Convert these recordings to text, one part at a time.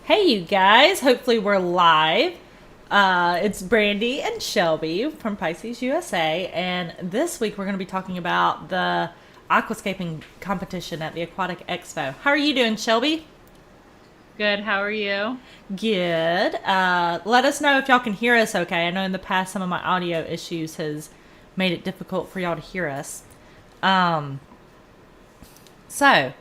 Hey, you guys. Hopefully, we're live. It's Brandy and Shelby from Pisces, USA. And this week, we're going to be talking about the aquascaping competition at the Aquatic Expo. How are you doing, Shelby? Good. How are you? Good. Let us know if y'all can hear us okay. I know in the past, some of my audio issues has made it difficult for y'all to hear us. Um, so,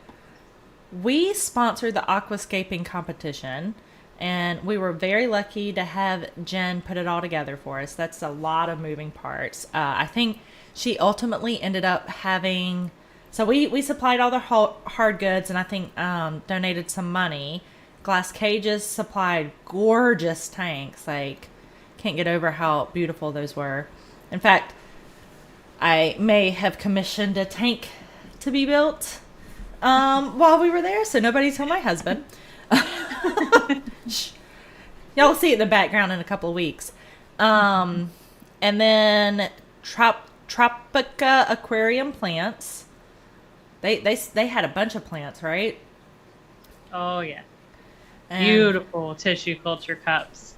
we sponsored the aquascaping competition, and we were very lucky to have Jen put it all together for us. That's a lot of moving parts. I think she ultimately ended up having. So we supplied all the hard goods, and I think donated some money. Glass Cages supplied gorgeous tanks. Like, can't get over how beautiful those were. In fact, I may have commissioned a tank to be built while we were there, so nobody told my husband. Y'all will see it in the background in a couple of weeks. And then Tropica aquarium plants. They had a bunch of plants, right? Oh, yeah. And Beautiful tissue culture cups.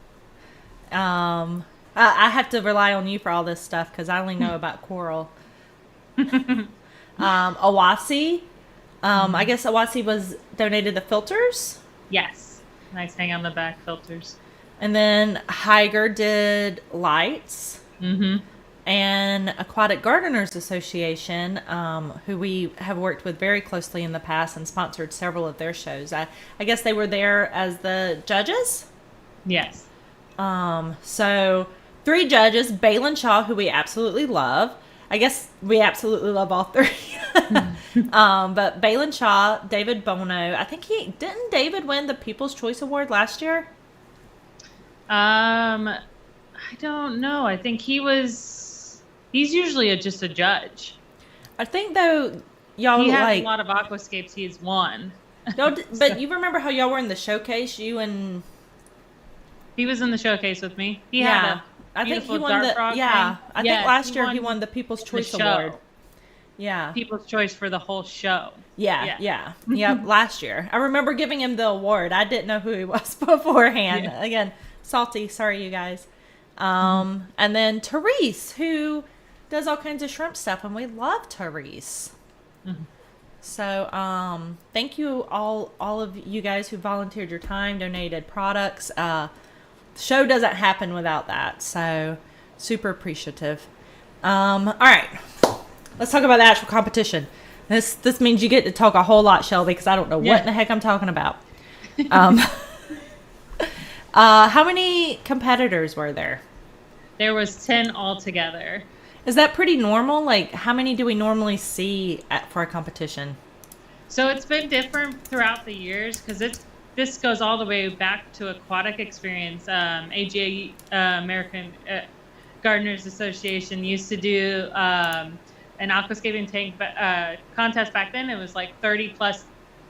I have to rely on you for all this stuff because I only know about coral. Awasi. I guess Awasi was donated the filters. Yes. Nice hang on the back filters. And then Higer did lights. Mm-hmm. And Aquatic Gardeners Association, who we have worked with very closely in the past and sponsored several of their shows. I guess they were there as the judges. Yes. So three judges: Balin Shaw, who we absolutely love. I guess we absolutely love all three. But Balin Shaw, David Bono. I think he didn't. David win the People's Choice Award last year. I don't know. I think he's usually just a judge. I think though y'all He has a like lot of aquascapes he's won. y'all, So but you remember how y'all were in the showcase? You and he was in the showcase with me. He had yeah, a I think he beautiful won dart the frog yeah. thing. I think Yes, last year he won the People's the Choice Award. show. Yeah, People's choice for the whole show. yeah, Yeah. yeah, yeah. Last year, I remember giving him the award. I didn't know who he was beforehand. Yeah. Again, salty. Sorry, you guys. And then Therese, who does all kinds of shrimp stuff, and we love Therese. Mhm. So, thank you all of you guys who volunteered your time, donated products. The show doesn't happen without that. So, super appreciative. All right, let's talk about the actual competition. This means you get to talk a whole lot, Shelby, because I don't know what in Yeah. the heck I'm talking about. How many competitors were there? There was 10 altogether. Is that pretty normal? Like, how many do we normally see for a competition? So it's been different throughout the years because this goes all the way back to Aquatic Experience. AGA American Gardeners Association used to do an aquascaping tank contest back then. It was like 30 plus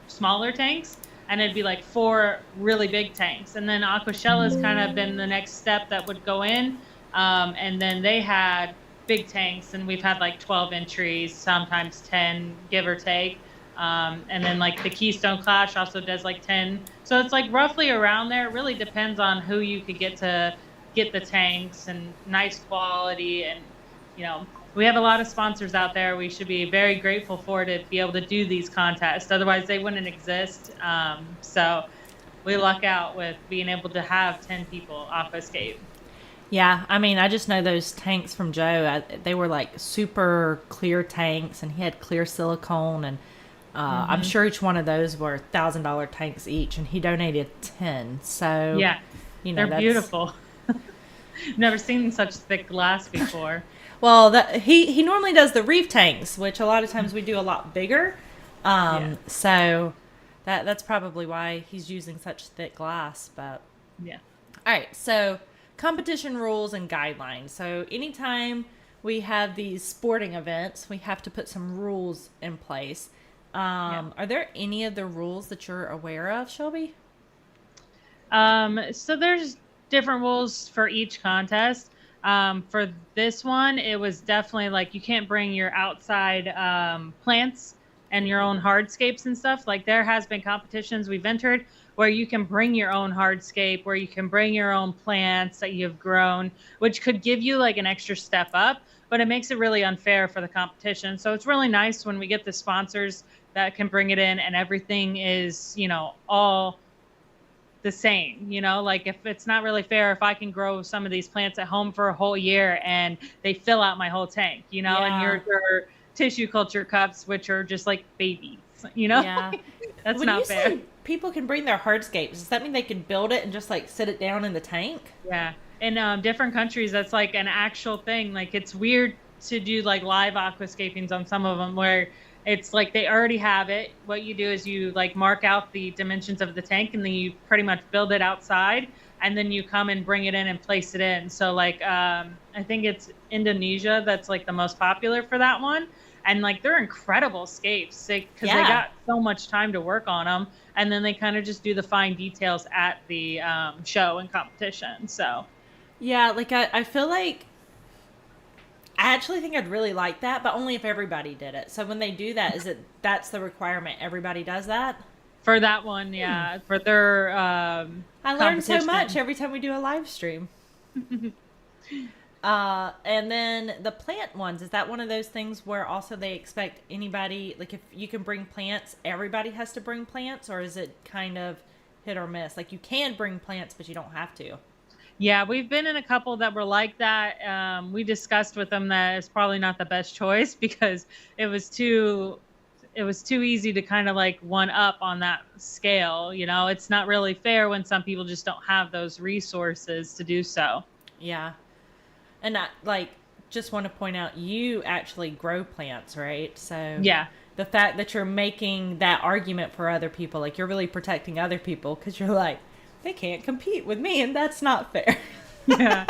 smaller tanks, and it'd be like 4 really big tanks. And then Aquashell has kind of been the next step that would go in. And then they had big tanks, and we've had like 12 entries, sometimes 10, give or take. And then like the Keystone Clash also does like 10. So it's like roughly around there. It really depends on who you could get to get the tanks and nice quality. And, we have a lot of sponsors out there. We should be very grateful for to be able to do these contests. Otherwise, they wouldn't exist. So we luck out with being able to have 10 people off escape. Yeah, I mean, I just know those tanks from Joe. They were like super clear tanks, and he had clear silicone, and I'm Hmm. sure each one of those were $1,000 tanks each, and he donated 10. So, Yeah, they're that's beautiful. Never seen such thick glass before. well. That he normally does the reef tanks, which a lot of times we do a lot bigger. Yeah, So that's probably why he's using such thick glass. But yeah. all right, so competition rules and guidelines. So anytime we have these sporting events, we have to put some rules in place. Yeah. Are there any of the rules that you're aware of, Shelby? So there's different rules for each contest. For this one, it was definitely like you can't bring your outside plants and your own hardscapes and stuff. Like there has been competitions we've entered where you can bring your own hardscape, where you can bring your own plants that you've grown, which could give you like an extra step up, but it makes it really unfair for the competition. So it's really nice when we get the sponsors that can bring it in and everything is, all the same, like if it's not really fair if I can grow some of these plants at home for a whole year and they fill out my whole tank, and your tissue culture cups, which are just like babies, Yeah. that's When not you fair. say people can bring their hardscapes, does that mean they can build it and just like sit it down in the tank? Yeah. In different countries, that's like an actual thing. Like it's weird to do like live aquascapings on some of them where it's like they already have it. What you do is you like mark out the dimensions of the tank and then you pretty much build it outside and then you come and bring it in and place it in. So like I think it's Indonesia that's like the most popular for that one. And like they're incredible scapes because they got so much time to work on them. And then they kind of just do the fine details at the show and competition. So Yeah, like I feel like I actually think I'd really like that, but only if everybody did it. So when they do that, that's the requirement? Everybody does that? for that one, yeah, for their I learn so competition. much every time we do a live stream. And then the plant ones, is that one of those things where also they expect anybody, like if you can bring plants, everybody has to bring plants, or is it kind of hit or miss? Like you can bring plants, but you don't have to. Yeah, we've been in a couple that were like that. We discussed with them that it's probably not the best choice because it was too easy to kind of like one up on that scale. It's not really fair when some people just don't have those resources to do so. Yeah. And I like just want to point out you actually grow plants, right? So Yeah. the fact that you're making that argument for other people, like you're really protecting other people because you're like, they can't compete with me and that's not fair. Yeah.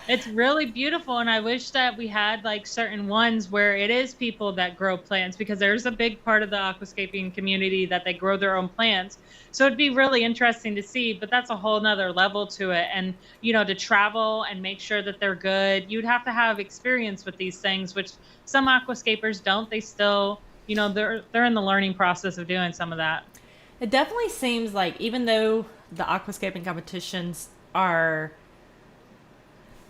It's really beautiful. And I wish that we had like certain ones where it is people that grow plants because there's a big part of the aquascaping community that they grow their own plants. So it'd be really interesting to see, but that's a whole nother level to it. And, to travel and make sure that they're good, you'd have to have experience with these things, which some aquascapers don't. They still, they're in the learning process of doing some of that. It definitely seems like even though the aquascaping competitions are,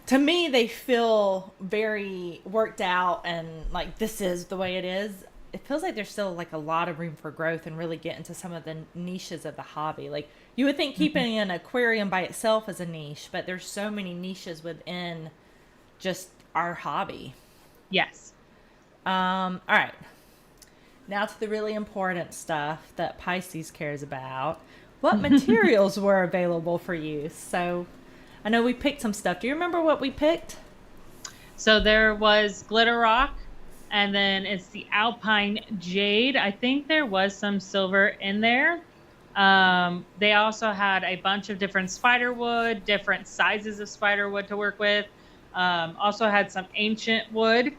to me, they feel very worked out and like this is the way it is. It feels like there's still like a lot of room for growth and really get into some of the niches of the hobby. Like you would think keeping an aquarium by itself is a niche, but there's so many niches within just our hobby. Yes. All right. Now to the really important stuff that Pisces cares about. What materials were available for you? So I know we picked some stuff. Do you remember what we picked? So there was glitter rock, and then it's the alpine jade. I think there was some silver in there. They also had a bunch of different spider wood, different sizes of spider wood to work with. Also had some ancient wood.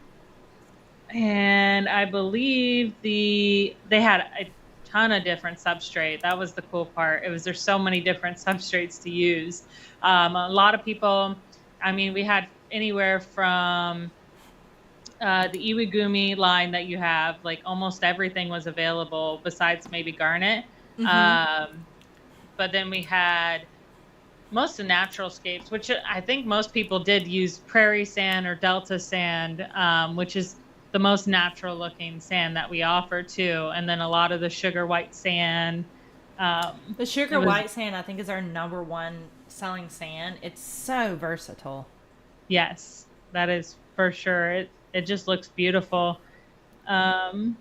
And I believe they had a ton of different substrate. That was the cool part. There's so many different substrates to use. A lot of people, we had anywhere from the Iwagumi line that you have, like almost everything was available besides maybe garnet. But then we had most of natural scapes, which I think most people did use prairie sand or delta sand, which is the most natural looking sand that we offer too. And then a lot of the sugar white sand. The sugar white sand, I think, is our number one selling sand. It's so versatile. Yes, that is for sure. It just looks beautiful. And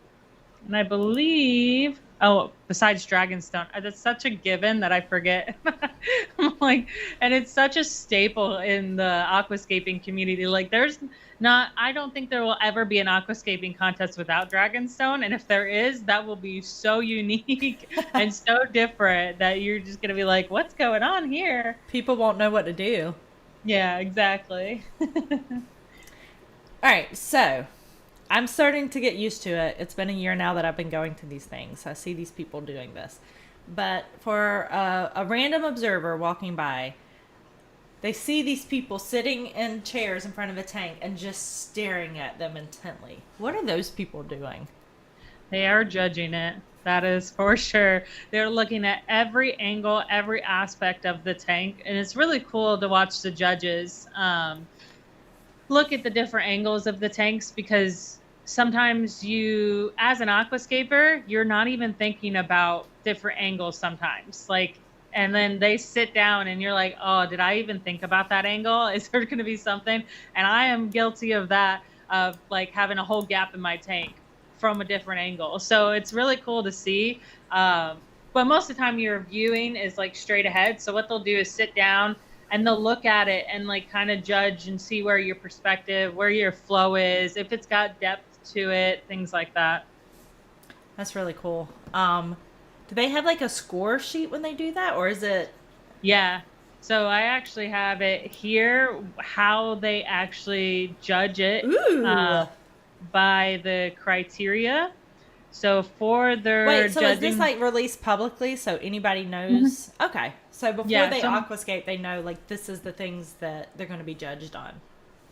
I believe, besides Dragonstone, that's such a given that I forget. I'm like, and it's such a staple in the aquascaping community. Like I don't think there will ever be an aquascaping contest without Dragonstone. And if there is, that will be so unique and so different that you're just going to be like, what's going on here? People won't know what to do. Yeah, exactly. All right, so I'm starting to get used to it. It's been a year now that I've been going to these things. I see these people doing this. But for a random observer walking by, they see these people sitting in chairs in front of a tank and just staring at them intently. What are those people doing? They are judging it. That is for sure. They're looking at every angle, every aspect of the tank, and it's really cool to watch the judges look at the different angles of the tanks, because sometimes you, as an aquascaper, you're not even thinking about different angles sometimes. Like, and then they sit down and you're like, oh, did I even think about that angle? Is there going to be something? And I am guilty of that, of like having a whole gap in my tank from a different angle. So it's really cool to see. But most of the time your viewing is like straight ahead. So what they'll do is sit down and they'll look at it and like kind of judge and see where your perspective, where your flow is, if it's got depth to it, things like that. That's really cool. Do they have like a score sheet when they do that, or is it? Yeah. So I actually have it here, how they actually judge it. Ooh. By the criteria. So for their Wait, so judging, is this like released publicly so anybody knows? Mm-hmm. Okay. So before they aquascape, they know like this is the things that they're going to be judged on.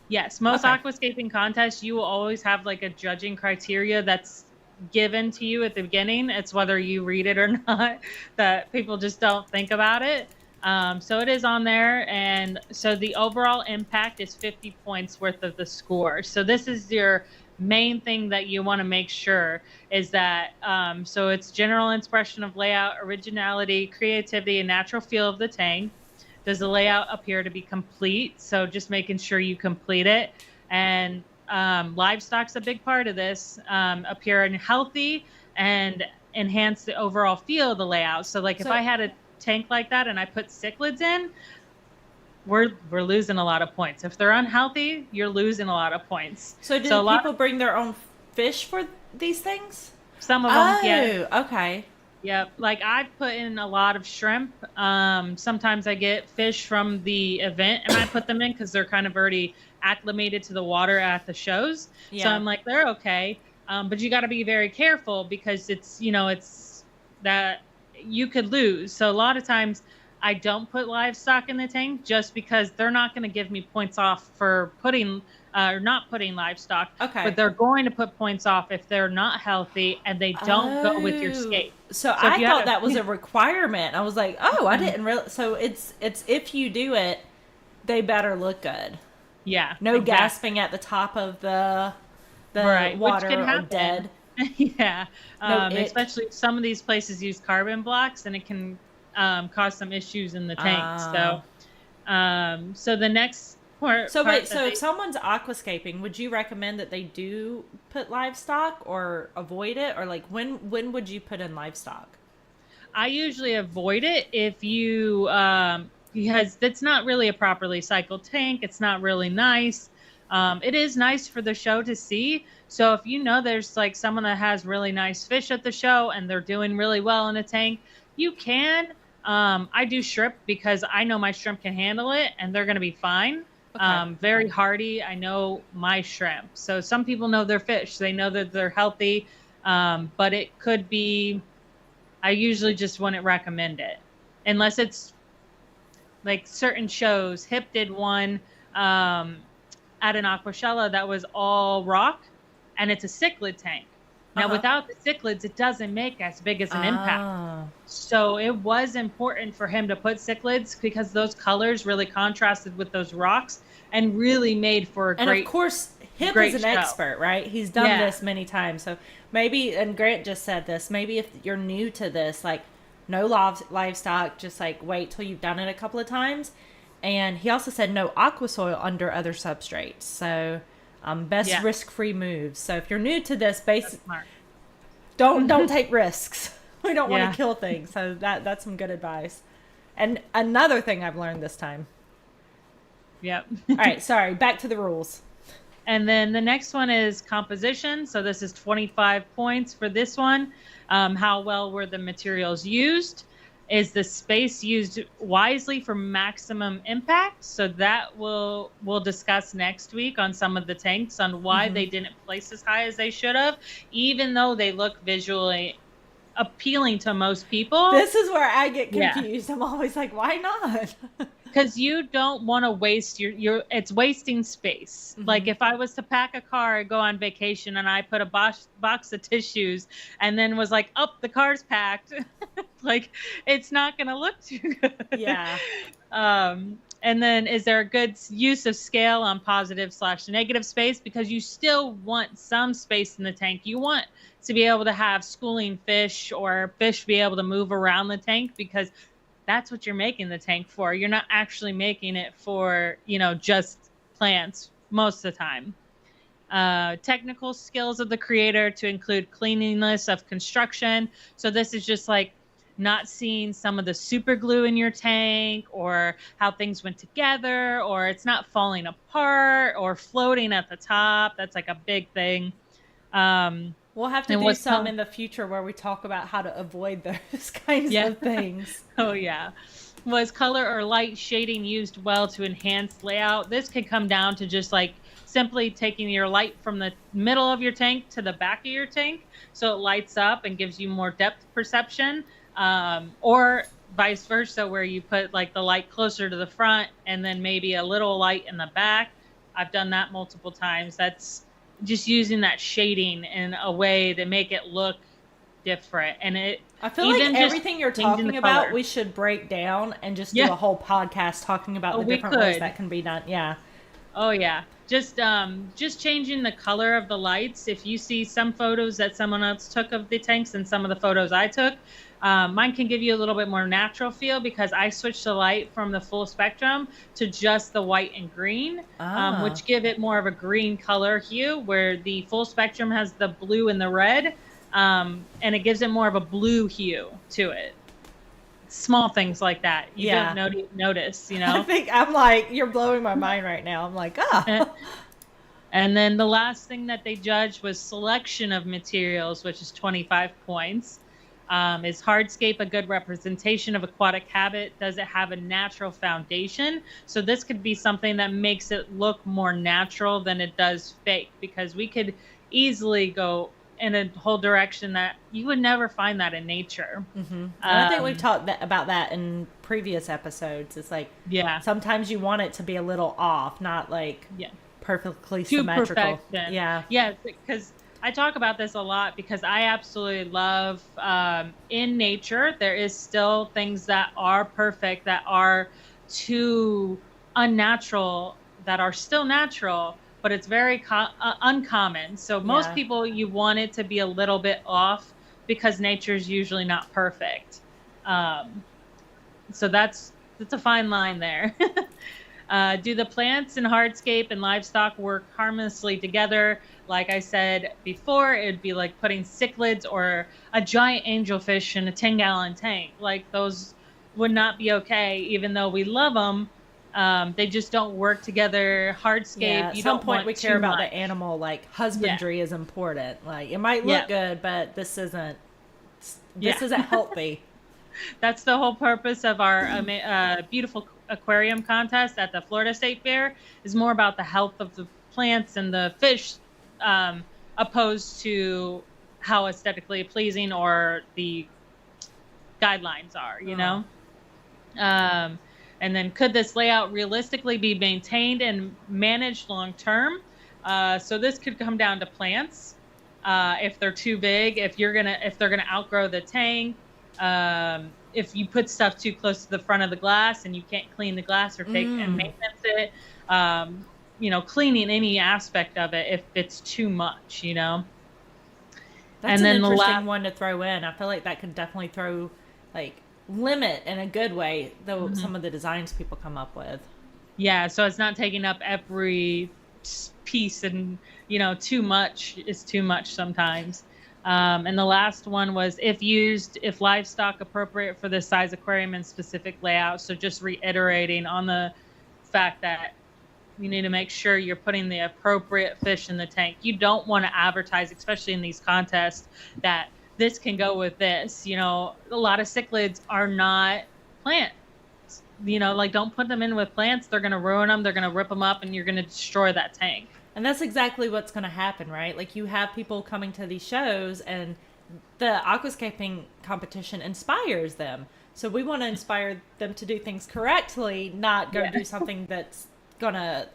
Yes, most aquascaping contests, you will always have like a judging criteria that's given to you at the beginning. It's whether you read it or not, that people just don't think about it. So it is on there. And so the overall impact is 50 points worth of the score. So this is your main thing that you want to make sure is that, so it's general expression of layout, originality, creativity, and natural feel of the tank. Does the layout appear to be complete? So just making sure you complete it. And livestock's a big part of this. Appear healthy and enhance the overall feel of the layout. So like if I had a tank like that and I put cichlids in, we're losing a lot of points. If they're unhealthy, you're losing a lot of points. So do people bring their own fish for these things? Some of them, yeah. Oh, okay. Yep. Like I put in a lot of shrimp. Sometimes I get fish from the event and I put them in because they're kind of already acclimated to the water at the shows. Yeah. So I'm like, they're okay. But you got to be very careful because it's, it's that you could lose. So a lot of times I don't put livestock in the tank just because they're not going to give me points off for putting or not putting livestock. Okay. But they're going to put points off if they're not healthy and they don't go with your scape. So I thought that was a requirement. I was like, oh, I didn't really. So it's if you do it, they better look good. Yeah. No gasping at the top of the right. Water Which can or dead. Yeah. Especially some of these places use carbon blocks and it can cause some issues in the tank. So the next part. So wait, so if someone's aquascaping, would you recommend that they do put livestock or avoid it, or like when would you put in livestock? I usually avoid it if you because it's not really a properly cycled tank. It's not really nice. It is nice for the show to see. So if you know there's like someone that has really nice fish at the show and they're doing really well in a tank, you can. I do shrimp because I know my shrimp can handle it and they're going to be fine. Okay. Very hardy. I know my shrimp. So some people know their fish. They know that they're healthy. But it could be, I usually just wouldn't recommend it unless it's like certain shows. Hip did one at an Aquashella that was all rock and it's a cichlid tank. Now, without the cichlids, it doesn't make as big as an impact. So it was important for him to put cichlids because those colors really contrasted with those rocks and really made for a great show. And of course, Hip is an expert, right? He's done this many times. So maybe, and Grant just said this, maybe if you're new to this, like no livestock, just like wait till you've done it a couple of times. And he also said no aqua soil under other substrates. So best risk-free moves. So if you're new to this, don't take risks. We don't want to kill things. So that's some good advice. And another thing I've learned this time. Yep. All right, sorry. Back to the rules. And then the next one is composition. So this is 25 points for this one. How well were the materials used? Is the space used wisely for maximum impact? So that we'll discuss next week on some of the tanks on why they didn't place as high as they should have, even though they look visually appealing to most people. This is where I get confused. I'm always like, why not? Because you don't want to waste it's wasting space. Like if I was to pack a car and go on vacation and I put a box of tissues and then was like, oh, the car's packed, like it's not going to look too good. Yeah. And then is there a good use of scale on positive/negative space? Because you still want some space in the tank. You want to be able to have schooling fish or fish be able to move around the tank, because that's what you're making the tank for. You're not actually making it for, just plants most of the time. Technical skills of the creator to include cleanliness of construction. So this is just like not seeing some of the super glue in your tank, or how things went together, or it's not falling apart or floating at the top. That's like a big thing. We'll have to do some in the future where we talk about how to avoid those kinds of things. Oh, yeah. Was color or light shading used well to enhance layout? This could come down to just like simply taking your light from the middle of your tank to the back of your tank, so it lights up and gives you more depth perception, or vice versa, where you put like the light closer to the front and then maybe a little light in the back. I've done that multiple times. That's just using that shading in a way to make it look different. And I feel like everything you're talking about, we should break down and just do a whole podcast talking about the different ways that can be done. Yeah. Oh yeah. Just changing the color of the lights. If you see some photos that someone else took of the tanks and some of the photos I took, mine can give you a little bit more natural feel, because I switched the light from the full spectrum to just the white and green, which give it more of a green color hue, where the full spectrum has the blue and the red, and it gives it more of a blue hue to it. Small things like that you don't notice, I think I'm like, you're blowing my mind right now. I'm like, And then the last thing that they judged was selection of materials, which is 25 points. Is hardscape a good representation of aquatic habit? Does it have a natural foundation? So this could be something that makes it look more natural than it does fake, because we could easily go in a whole direction that you would never find that in nature. And I think we've talked about that in previous episodes. It's like, sometimes you want it to be a little off, not like perfectly symmetrical. Perfection. Yeah, because I talk about this a lot, because I absolutely love in nature, there is still things that are perfect, that are too unnatural, that are still natural, but it's very uncommon. So most people, you want it to be a little bit off, because nature is usually not perfect. So that's a fine line there. Do the plants in hardscape and livestock work harmoniously together? Like I said before, it'd be like putting cichlids or a giant angelfish in a 10-gallon tank. Like those would not be okay, even though we love them. They just don't work together. Hardscape, at some point we care about the animal. Like husbandry is important. Like it might look good, but this isn't healthy. That's the whole purpose of our beautiful aquarium contest at the Florida State Fair, is more about the health of the plants and the fish, opposed to how aesthetically pleasing or the guidelines are, you know? And then could this layout realistically be maintained and managed long term? So this could come down to plants. If they're too big, if they're gonna outgrow the tank, if you put stuff too close to the front of the glass and you can't clean the glass or take and maintenance it, cleaning any aspect of it if it's too much, That's an interesting one to throw in. I feel like that could definitely limit in a good way, though, some of the designs people come up with. Yeah, so it's not taking up every piece, and too much is too much sometimes. And the last one was if livestock appropriate for this size aquarium and specific layout. So just reiterating on the fact that you need to make sure you're putting the appropriate fish in the tank. You don't want to advertise, especially in these contests, that this can go with this. A lot of cichlids are not plants. Don't put them in with plants. They're going to ruin them. They're going to rip them up, and you're going to destroy that tank. And that's exactly what's going to happen, right? Like, you have people coming to these shows, and the aquascaping competition inspires them. So we want to inspire them to do things correctly, not go do something that's gonna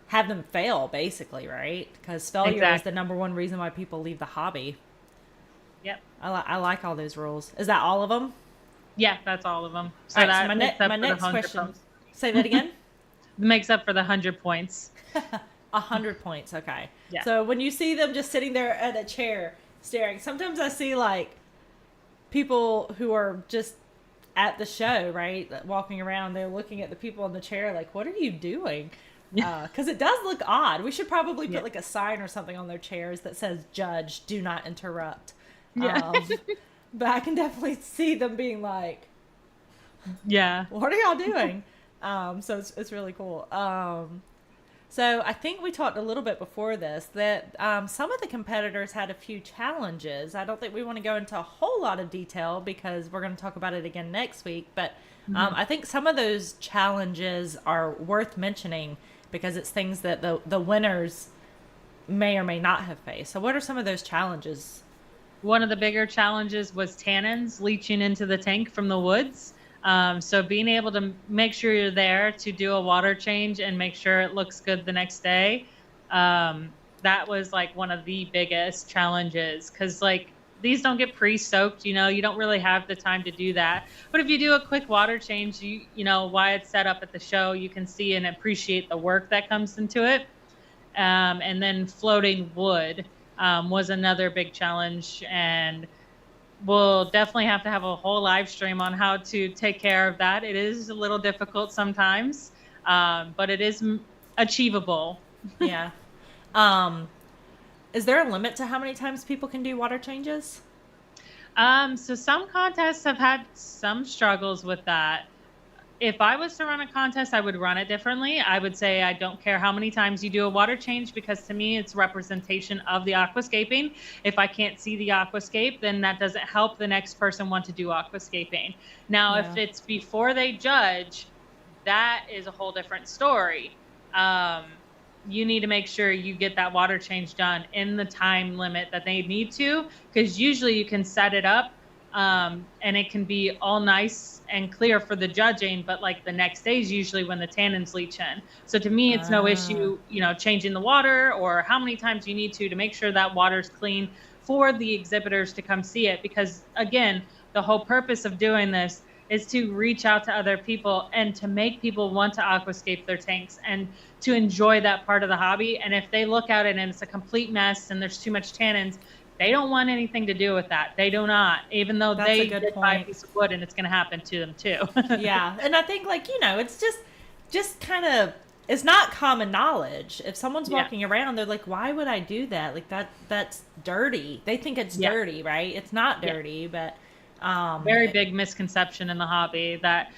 have them fail, basically, right? Because failure is the number one reason why people leave the hobby. Yep. I like all those rules. Is that all of them? Yeah, that's all of them. So All right, that so makes up my for the next 100 question. points. Say that again. Makes up for the 100 points. 100 points. Okay. Yeah. So when you see them just sitting there at a chair staring, sometimes I see like people who are just at the show, right? Walking around, they're looking at the people in the chair like, what are you doing? Because it does look odd. We should probably put like a sign or something on their chairs that says "Judge, do not interrupt." Yeah. But I can definitely see them being like, yeah. "What are y'all doing?" So it's really cool. So I think we talked a little bit before this that some of the competitors had a few challenges. I don't think we want to go into a whole lot of detail because we're going to talk about it again next week. But I think some of those challenges are worth mentioning because it's things that the winners may or may not have faced. So what are some of those challenges? One of the bigger challenges was tannins leaching into the tank from the woods. So being able to make sure you're there to do a water change and make sure it looks good the next day, that was like one of the biggest challenges because like these don't get pre-soaked, you don't really have the time to do that. But if you do a quick water change, you know why it's set up at the show, you can see and appreciate the work that comes into it. And then floating wood was another big challenge, and we'll definitely have to have a whole live stream on how to take care of that. It is a little difficult sometimes, but it is achievable. Yeah. Is there a limit to how many times people can do water changes? So some contests have had some struggles with that. If I was to run a contest, I would run it differently. I would say I don't care how many times you do a water change because to me it's representation of the aquascaping. If I can't see the aquascape, then that doesn't help the next person want to do aquascaping. Now, if it's before they judge, that is a whole different story. You need to make sure you get that water change done in the time limit that they need to, because usually you can set it up and it can be all nice and clear for the judging, but like the next day is usually when the tannins leach in. So to me, it's no issue, changing the water or how many times you need to make sure that water's clean for the exhibitors to come see it. Because again, the whole purpose of doing this is to reach out to other people and to make people want to aquascape their tanks and to enjoy that part of the hobby. And if they look at it and it's a complete mess and there's too much tannins, they don't want anything to do with that. They do not, even though they did buy a piece of wood, and it's going to happen to them too. Yeah. And I think it's just kind of, it's not common knowledge. If someone's walking around, they're like, why would I do that? Like that's dirty. They think it's dirty, right? It's not dirty, but very big misconception in the hobby that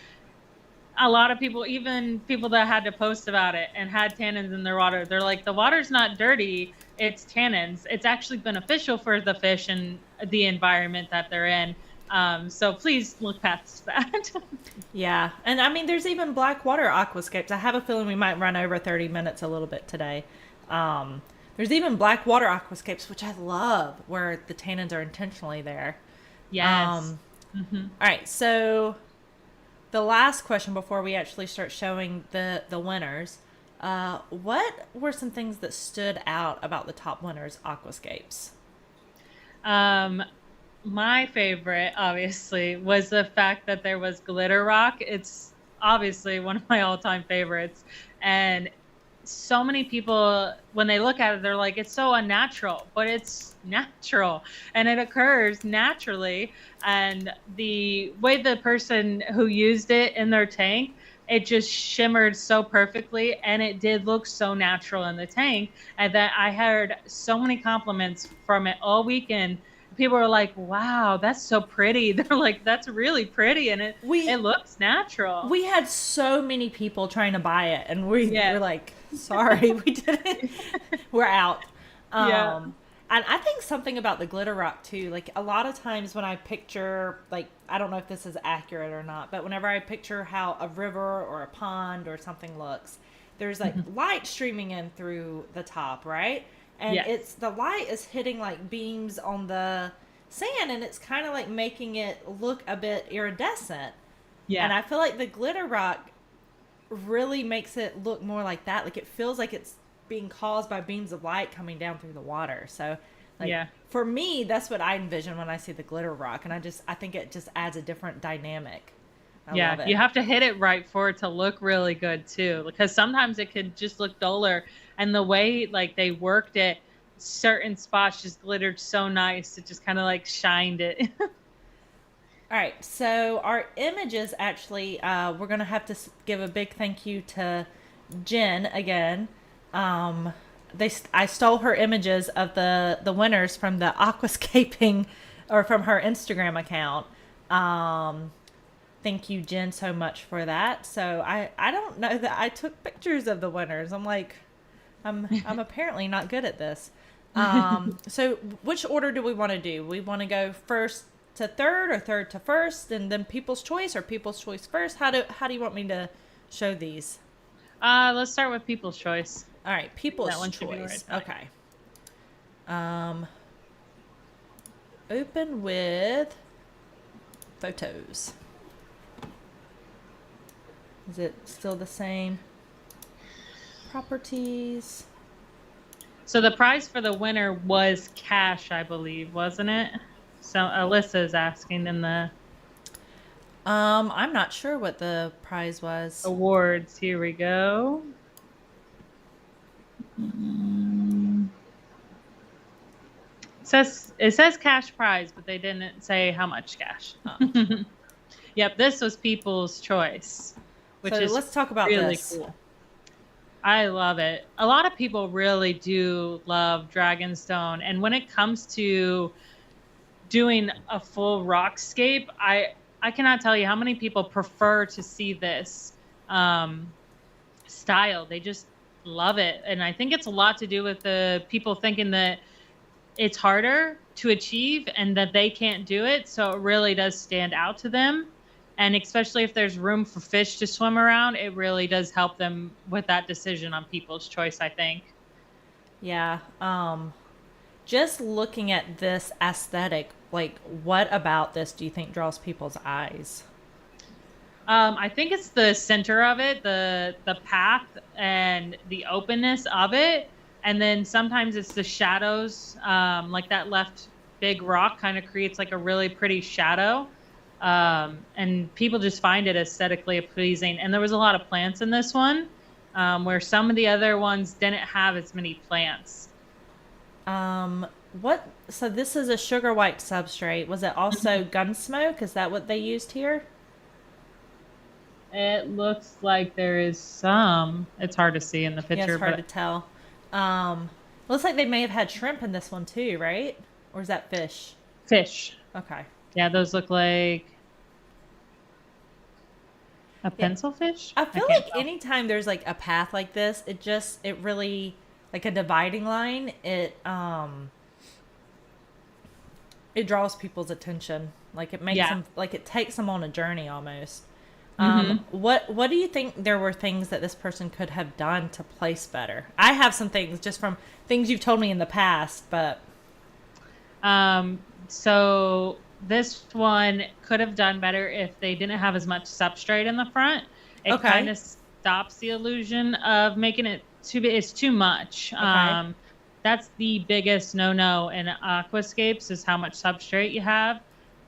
a lot of people, even people that had to post about it and had tannins in their water, they're like, the water's not dirty, it's tannins. It's actually beneficial for the fish and the environment that they're in. So please look past that. Yeah. And I mean, there's even black water aquascapes. I have a feeling we might run over 30 minutes a little bit today. There's even black water aquascapes, which I love, where the tannins are intentionally there. Yes. All right. So the last question before we actually start showing the winners, what were some things that stood out about the top winners' aquascapes? My favorite, obviously, was the fact that there was glitter rock. It's obviously one of my all-time favorites. And so many people, when they look at it, they're like, it's so unnatural, but it's natural and it occurs naturally. And the way the person who used it in their tank, it just shimmered so perfectly and it did look so natural in the tank. And that I heard so many compliments from it all weekend. People were like, wow, that's so pretty. They're like, that's really pretty. And it looks natural. We had so many people trying to buy it. And we were like, sorry, we didn't. We're out. And I think something about the glitter rock too, like a lot of times when I picture, like, I don't know if this is accurate or not, but whenever I picture how a river or a pond or something looks, there's like light streaming in through the top, right? and Yes. it's the light is hitting like beams on the sand, and it's kind of like making it look a bit iridescent. Yeah. And I feel like the glitter rock really makes it look more like that. Like it feels like it's being caused by beams of light coming down through the water. So, like Yeah. for me, that's what I envision when I see the glitter rock, and I think it just adds a different dynamic. I love it. You have to hit it right for it to look really good too, because sometimes it could just look duller. And the way like they worked it, certain spots just glittered so nice. It just kind of like shined it. All right, so our images actually, we're gonna have to give a big thank you to Jen again. I stole her images of the winners from the aquascaping, or from her Instagram account. Thank you, Jen, so much for that. So I don't know that I took pictures of the winners. I'm like, I'm apparently not good at this. So which order do we want to do? We want to go first to third, or third to first, and then people's choice, or people's choice first? How do you want me to show these? Let's start with people's choice. All right, people's That one should be choice. right. Okay. Open with photos. Is it still the same? Properties. So the prize for the winner was cash, I believe, wasn't it? So Alyssa's asking in the I'm not sure what the prize was. awards. Here we go. It says cash prize, but they didn't say how much cash. Oh. Yep, this was people's choice, which So is let's talk about really this. cool. I love it. A lot of people really do love Dragonstone, and when it comes to doing a full rockscape, I cannot tell you how many people prefer to see this style. They just love it, and I think it's a lot to do with the people thinking that it's harder to achieve and that they can't do it, so it really does stand out to them. And especially if there's room for fish to swim around, it really does help them with that decision on people's choice, I think. Yeah. Just looking at this aesthetic, like what about this do you think draws people's eyes? I think it's the center of it, the path and the openness of it. And then sometimes it's the shadows, like that left big rock kind of creates like a really pretty shadow. And people just find it aesthetically pleasing. And there was a lot of plants in this one, where some of the other ones didn't have as many plants. So this is a sugar white substrate. Was it also Gunsmoke? Is that what they used here? It looks like there is some. It's hard to see in the picture. Yeah, it's hard to but tell. Looks like they may have had shrimp in this one too, right? Or is that fish? fish. Okay. Yeah, those look like a pencil fish. I feel can't like tell. anytime there's like a path like this, it really, like a dividing line, it draws people's attention. Like it makes Yeah. them, like it takes them on a journey almost. Mhm. What do you think there were things that this person could have done to place better? I have some things just from things you've told me in the past, but So this one could have done better if they didn't have as much substrate in the front. It Okay. kind of stops the illusion of making it too big. It's too much. Okay. That's the biggest no-no in aquascapes is how much substrate you have.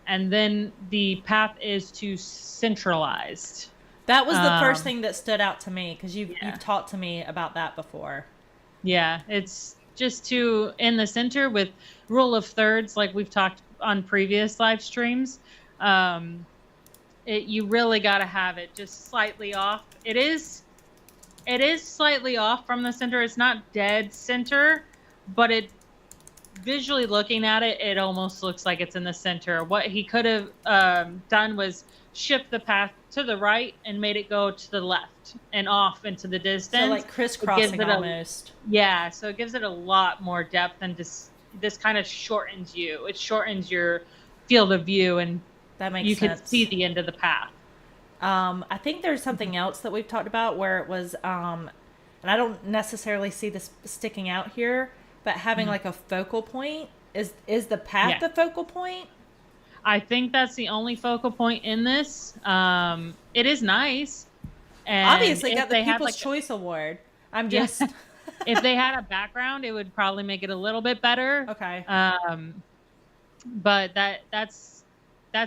And then the path is too centralized. that was the first thing that stood out to me because Yeah. you've talked to me about that before. Yeah, it's just too in the center with rule of thirds, like we've talked on previous live streams. You really got to have it just slightly off. It is slightly off from the center. It's not dead center, but it visually looking at it, it almost looks like it's in the center. What he could have done was shift the path to the right and made it go to the left and off into the distance. So like crisscrossing almost. Yeah, so it gives it a lot more depth and just this kind of shortens you. It shortens your field of view and That makes you sense. can see the end of the path. I think there's something else that we've talked about where it was, and I don't necessarily see this sticking out here, but having like a focal point is the path the focal point? I think that's the only focal point in this. It is nice. And Obviously if got the they had People's like Choice Award. I'm yeah, just if they had a background, it would probably make it a little bit better. okay. But that's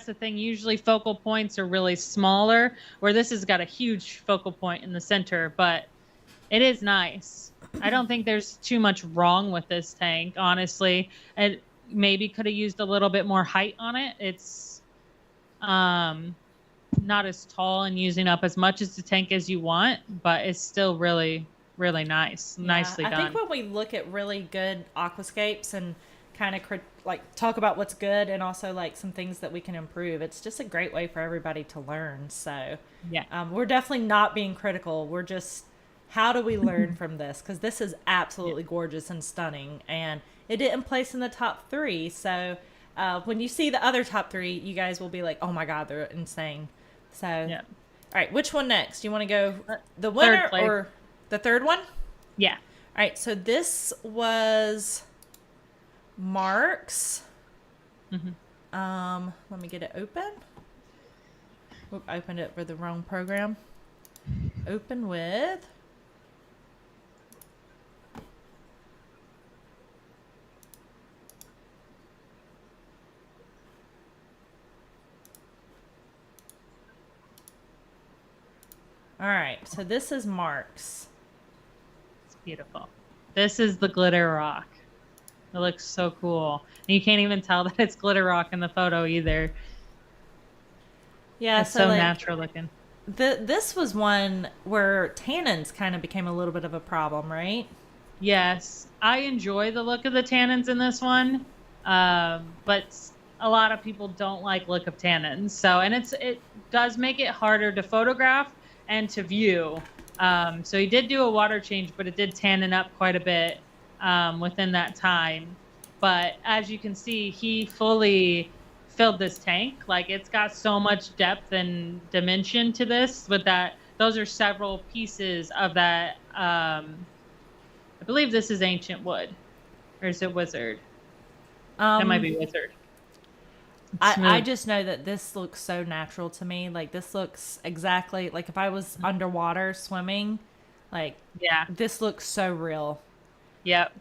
the thing. Usually focal points are really smaller, where this has got a huge focal point in the center, but it is nice. I don't think there's too much wrong with this tank, honestly. It maybe could have used a little bit more height on it. It's not as tall and using up as much as the tank as you want, but it's still really, really nice. Yeah, Nicely I done. think when we look at really good aquascapes and kind of like talk about what's good and also like some things that we can improve, it's just a great way for everybody to learn. So yeah, we're definitely not being critical. We're just, how do we learn from this? Because this is absolutely gorgeous and stunning, and it didn't place in the top 3. So when you see the other top 3, you guys will be like, oh my God, they're insane. So, yeah. all right, which one next? Do you want to go the winner or the third one? Yeah. All right, so this was Marc's. Let me get it open. Oop, I opened it for the wrong program. Open with. All right, so this is Marc's. It's beautiful. This is the glitter rock. It looks so cool. And you can't even tell that it's glitter rock in the photo either. Yeah, it's so like, natural looking. This was one where tannins kind of became a little bit of a problem, right? Yes. I enjoy the look of the tannins in this one. But a lot of people don't like look of tannins. So, and it does make it harder to photograph and to view. So he did do a water change, but it did tannin up quite a bit within that time. But as you can see, he fully filled this tank. Like, it's got so much depth and dimension to this with that. Those are several pieces of that. I believe this is ancient wood, or is it wizard? That might be wizard. I just know that this looks so natural to me. Like, this looks exactly like if I was underwater swimming. Like, yeah, this looks so real. Yep.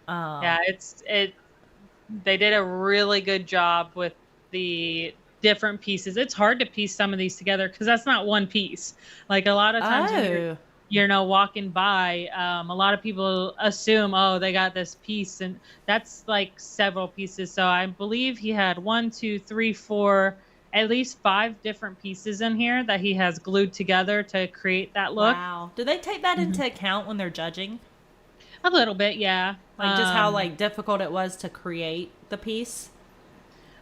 Yeah, they did a really good job with the different pieces. It's hard to piece some of these together because that's not one piece. Like, a lot of times when you're walking by, a lot of people assume, oh, they got this piece, and that's like several pieces. So I believe he had 1, 2, 3, 4, at least 5 different pieces in here that he has glued together to create that look. Wow. Do they take that into account when they're judging? A little bit, yeah. Like, just how like difficult it was to create the piece?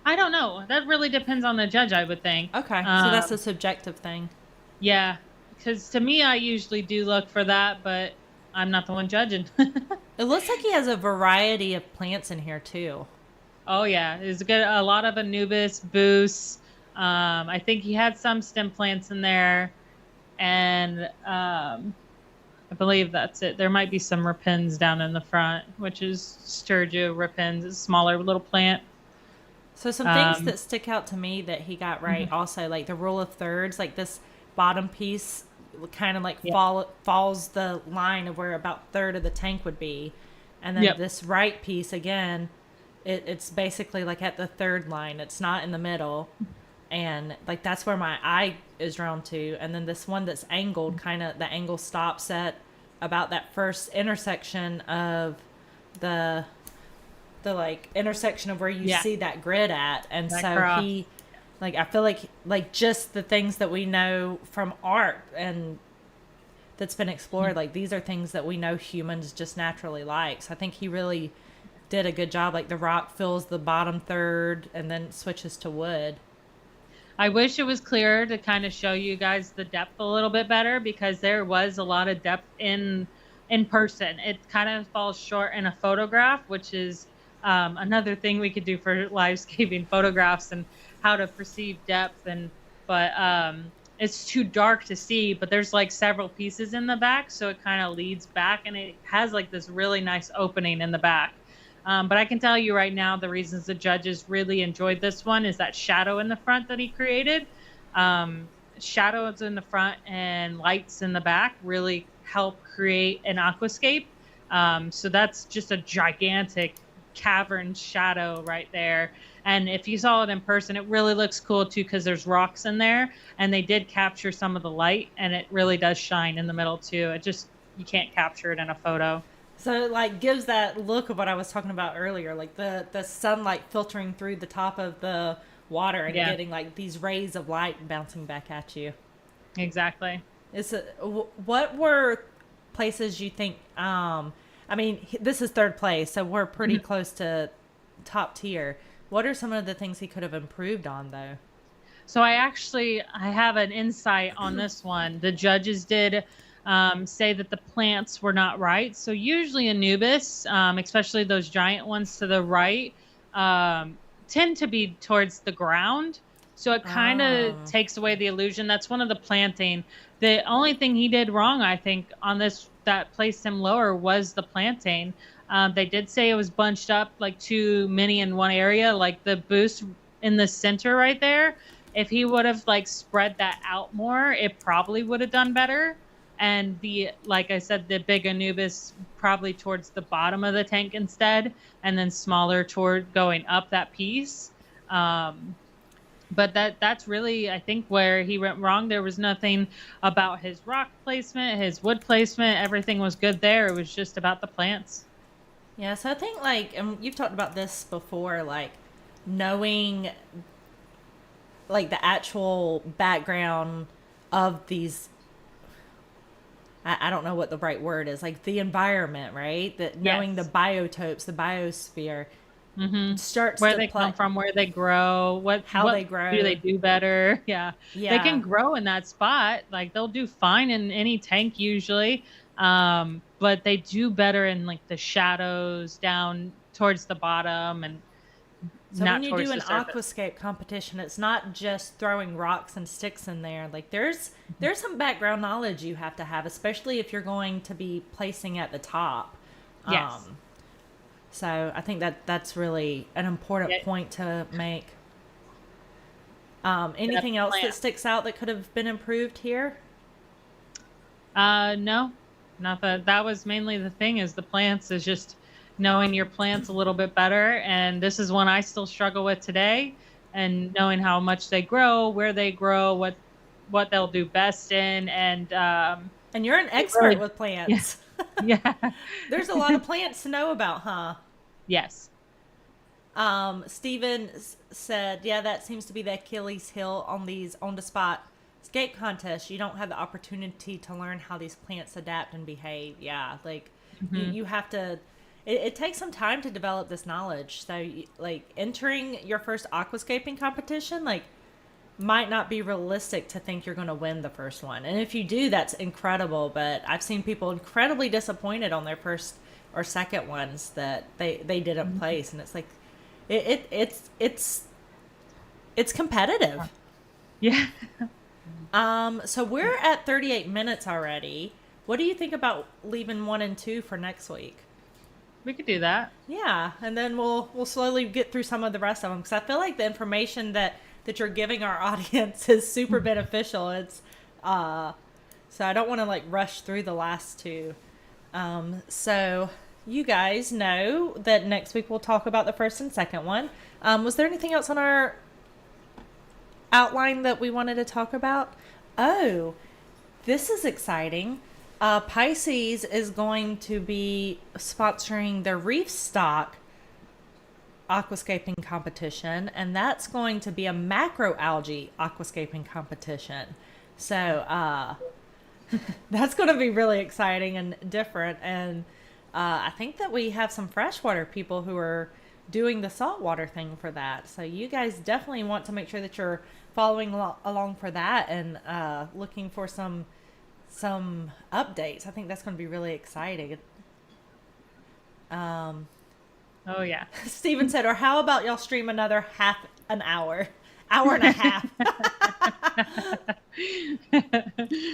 I don't know. That really depends on the judge, I would think. Okay, so that's a subjective thing. Yeah, because to me, I usually do look for that, but I'm not the one judging. It looks like he has a variety of plants in here too. Oh yeah, there's a lot of Anubis, Boos. I think he had some stem plants in there, and I believe that's it. There might be some repens down in the front, which is Sturgia repens. It's a smaller little plant. So some things that stick out to me that he got right also, like the rule of thirds, like this bottom piece kind of like falls the line of where about third of the tank would be. And then this right piece, again, it's basically like at the third line. It's not in the middle. And like that's where my eye is drawn to. And then this one that's angled, kind of the angle stops at about that first intersection of the like intersection of where you see that grid at. And that so cross. He like, I feel like just the things that we know from art and that's been explored, like these are things that we know humans just naturally like. So I think he really did a good job. Like the rock fills the bottom third and then switches to wood. I wish it was clearer to kind of show you guys the depth a little bit better, because there was a lot of depth in person. It kind of falls short in a photograph, which is another thing we could do for livescaping photographs and how to perceive depth. But it's too dark to see, but there's like several pieces in the back, so it kind of leads back, and it has like this really nice opening in the back. But I can tell you right now, the reasons the judges really enjoyed this one is that shadow in the front that he created. Shadows in the front and lights in the back really help create an aquascape. So that's just a gigantic cavern shadow right there. And if you saw it in person, it really looks cool too, because there's rocks in there, and they did capture some of the light, and it really does shine in the middle too. It just, you can't capture it in a photo. So it like gives that look of what I was talking about earlier, like the sunlight filtering through the top of the water and getting like these rays of light bouncing back at you. Exactly. What were places you think? I mean, this is third place, so we're pretty close to top tier. What are some of the things he could have improved on, though? So I have an insight on this one. The judges did say that the plants were not right. So usually Anubis, especially those giant ones to the right, tend to be towards the ground. So it kind of takes away the illusion. That's one of the planting. The only thing he did wrong, I think, on this that placed him lower was the planting. They did say it was bunched up like too many in one area, like the boost in the center right there. If he would have like spread that out more, it probably would have done better. And like I said, the big Anubis probably towards the bottom of the tank instead, and then smaller toward going up that piece. But that's really, I think, where he went wrong. There was nothing about his rock placement, his wood placement. Everything was good there. It was just about the plants. Yeah, so I think, like, and you've talked about this before, like, knowing, like, the actual background of these, I don't know what the right word is, like, the environment, right? That knowing the biotopes, the biosphere, starts where they come from, where they grow, how they grow. Do they do better? Yeah. They can grow in that spot. Like, they'll do fine in any tank usually. But they do better in like the shadows down towards the bottom, and so when you do an aquascape competition, it's not just throwing rocks and sticks in there. Like there's some background knowledge you have to have, especially if you're going to be placing at the top. Yes. So I think that's really an important point to make. Anything else that sticks out that could have been improved here? No. Not that was mainly the thing, is the plants, is just knowing your plants a little bit better. And this is one I still struggle with today, and knowing how much they grow, where they grow, what they'll do best in. And you're an expert with plants. Yeah. There's a lot of plants to know about, huh? Yes. Steven said, yeah, that seems to be the Achilles heel on these on-the-spot scape contests. You don't have the opportunity to learn how these plants adapt and behave. Yeah, like you have to, it takes some time to develop this knowledge. So like entering your first aquascaping competition, like might not be realistic to think you're going to win the first one. And if you do, that's incredible. But I've seen people incredibly disappointed on their first or second ones that they didn't place. And it's like, it's competitive. Yeah. So we're at 38 minutes already. What do you think about leaving 1 and 2 for next week? We could do that. Yeah, and then we'll slowly get through some of the rest of them, because I feel like the information that you're giving our audience is super beneficial. It's so I don't want to like rush through the last 2. So you guys know that next week we'll talk about the first and second one. Was there anything else on our outline that we wanted to talk about? Oh, this is exciting. Pisces is going to be sponsoring the Reef Stock aquascaping competition, and that's going to be a macroalgae aquascaping competition. So that's going to be really exciting and different. And I think that we have some freshwater people who are doing the saltwater thing for that. So you guys definitely want to make sure that you're following along for that, and looking for some updates. I think that's going to be really exciting. Oh yeah. Steven said, or how about y'all stream another half an hour and a half?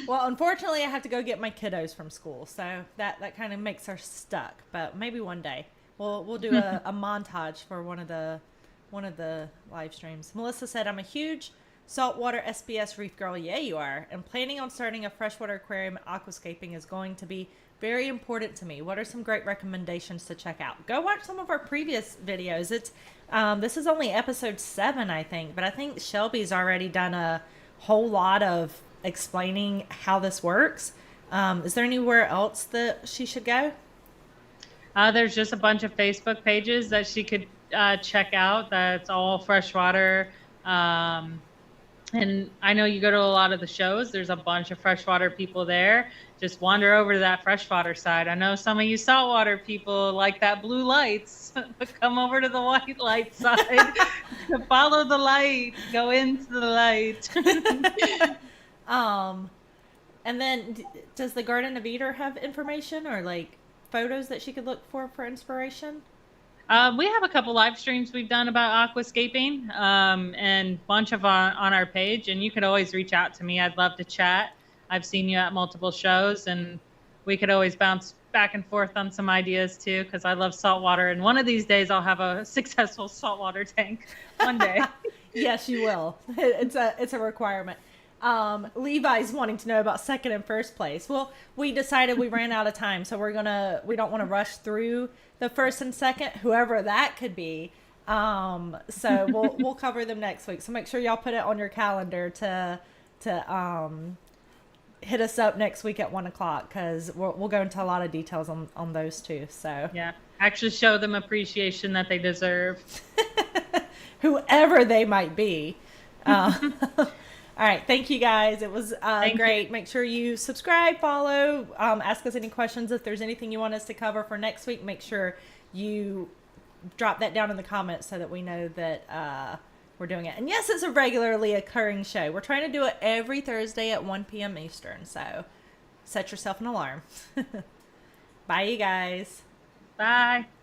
Well, unfortunately, I have to go get my kiddos from school, so that kind of makes her stuck. But maybe one day we'll do a montage for one of the live streams. Melissa said, "I'm a huge saltwater SPS reef girl." Yeah, you are. And planning on starting a freshwater aquarium. Aquascaping is going to be very important to me. What are some great recommendations to check out? Go watch some of our previous videos. It's this is only episode 7, I think, but I think Shelby's already done a whole lot of explaining how this works. Is there anywhere else that she should go? There's just a bunch of Facebook pages that she could check out. That's all freshwater. And I know you go to a lot of the shows. There's a bunch of freshwater people there. Just wander over to that freshwater side. I know some of you saltwater people like that blue lights. Come over to the white light side. Follow the light. Go into the light. And then does the Garden of Eden have information or like photos that she could look for inspiration? We have a couple live streams we've done about aquascaping, and a bunch of on our page, and you could always reach out to me. I'd love to chat. I've seen you at multiple shows, and we could always bounce back and forth on some ideas too, because I love saltwater, and one of these days I'll have a successful saltwater tank one day. Yes, you will. It's a requirement. Levi's wanting to know about second and first place. Well, we decided we ran out of time, so we don't want to rush through the first and second, whoever that could be. So we'll cover them next week. So make sure y'all put it on your calendar to hit us up next week at 1:00, because we'll go into a lot of details on those two. So yeah, actually show them appreciation that they deserve, whoever they might be. All right. Thank you, guys. It was great. Make sure you subscribe, follow, ask us any questions. If there's anything you want us to cover for next week, make sure you drop that down in the comments so that we know that we're doing it. And yes, it's a regularly occurring show. We're trying to do it every Thursday at 1 p.m. Eastern. So set yourself an alarm. Bye, you guys. Bye.